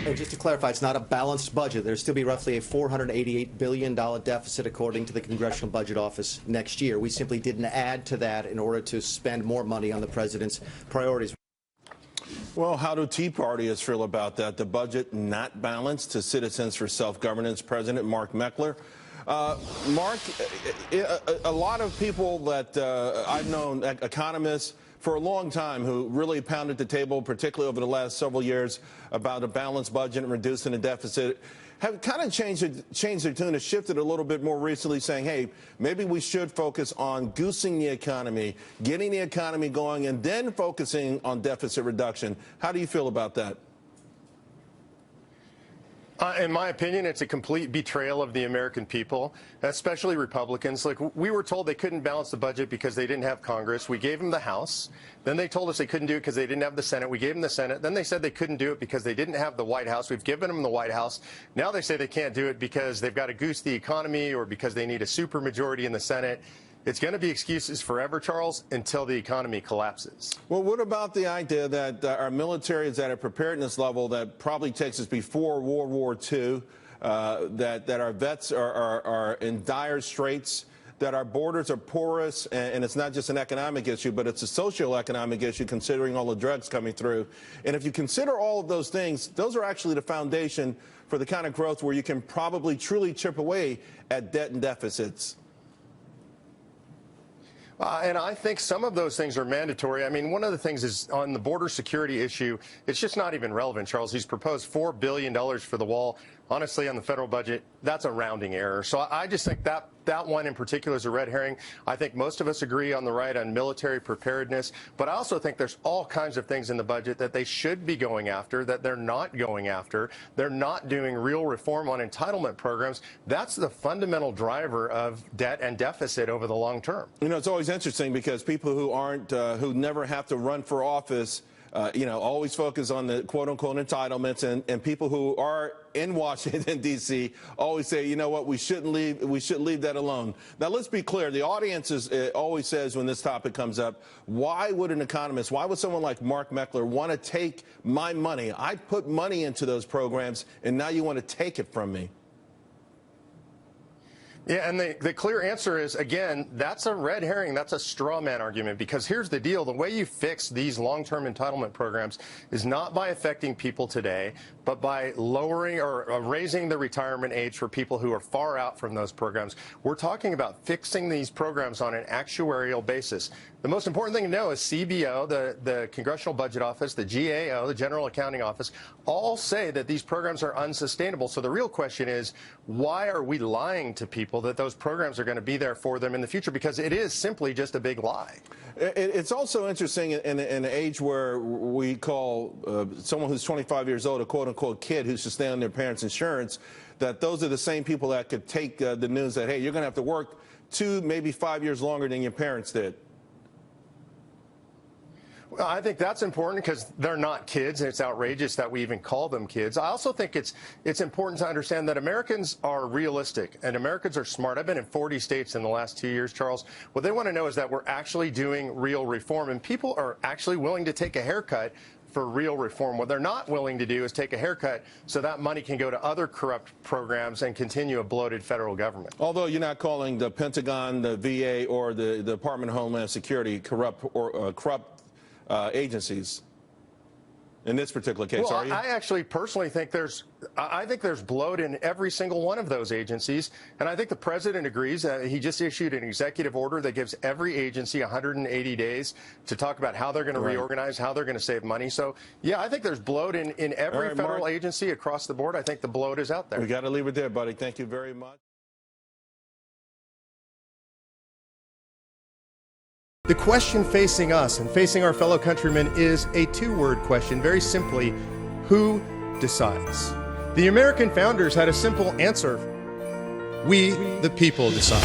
And just to clarify, it's not a balanced budget. There'll still be roughly a $488 billion deficit, according to the Congressional Budget Office, next year. We simply didn't add to that in order to spend more money on the president's priorities. Well, how do Tea Partiers feel about that? The budget not balanced to Citizens for Self-Governance President Mark Meckler. Mark, a lot of people that I've known, economists, for a long time who really pounded the table, particularly over the last several years, about a balanced budget and reducing the deficit, have kind of changed their tune, have shifted a little bit more recently, saying, hey, maybe we should focus on goosing the economy, getting the economy going, and then focusing on deficit reduction. How do you feel about that? In my opinion, it's a complete betrayal of the American people, especially Republicans. Like, we were told they couldn't balance the budget because they didn't have Congress. We gave them the House. Then they told us they couldn't do it because they didn't have the Senate. We gave them the Senate. Then they said they couldn't do it because they didn't have the White House. We've given them the White House. Now they say they can't do it because they've got to goose the economy or because they need a supermajority in the Senate. It's going to be excuses forever, Charles, until the economy collapses. Well, what about the idea that our military is at a preparedness level that probably takes us before World War II, that our vets are in dire straits, that our borders are porous, and it's not just an economic issue, but it's a socioeconomic issue considering all the drugs coming through. And if you consider all of those things, those are actually the foundation for the kind of growth where you can probably truly chip away at debt and deficits. And I think some of those things are mandatory. I mean, one of the things is on the border security issue, it's just not even relevant, Charles. He's proposed $4 billion for the wall. Honestly, on the federal budget, that's a rounding error. So I just think that one in particular is a red herring. I think most of us agree on the right on military preparedness, but I also think there's all kinds of things in the budget that they should be going after that they're not going after. They're not doing real reform on entitlement programs. That's the fundamental driver of debt and deficit over the long term. You know, it's always interesting because people who aren't, who never have to run for office, you know, always focus on the quote-unquote entitlements, and people who are in Washington, D.C. always say, you know what, we should leave that alone. Now, let's be clear. The audience always says when this topic comes up, why would an economist, why would someone like Mark Meckler want to take my money? I put money into those programs, and now you want to take it from me. Yeah, and the clear answer is, again, that's a red herring. That's a straw man argument, because here's the deal. The way you fix these long-term entitlement programs is not by affecting people today, but by lowering or raising the retirement age for people who are far out from those programs. We're talking about fixing these programs on an actuarial basis. The most important thing to know is CBO, the Congressional Budget Office, the GAO, the General Accounting Office, all say that these programs are unsustainable. So the real question is, why are we lying to people that those programs are going to be there for them in the future? Because it is simply just a big lie. It's also interesting in an age where we call someone who's 25 years old a quote-unquote kid who's just staying on their parents' insurance, that those are the same people that could take the news that, hey, you're going to have to work 2, maybe 5 years longer than your parents did. Well, I think that's important because they're not kids, and it's outrageous that we even call them kids. I also think it's important to understand that Americans are realistic and Americans are smart. I've been in 40 states in the last 2 years, Charles. What they want to know is that we're actually doing real reform, and people are actually willing to take a haircut for real reform. What they're not willing to do is take a haircut so that money can go to other corrupt programs and continue a bloated federal government. Although you're not calling the Pentagon, the VA, or the Department of Homeland Security corrupt agencies in this particular case, well, are you? I actually personally think there's bloat in every single one of those agencies, and I think the president agrees. He just issued an executive order that gives every agency 180 days to talk about how they're going to reorganize, how they're going to save money. So, yeah, I think there's bloat in every federal agency across the board. I think the bloat is out there. We got to leave it there, buddy. Thank you very much. The question facing us and facing our fellow countrymen is a two-word question, very simply, who decides? The American founders had a simple answer: we, the people, decide.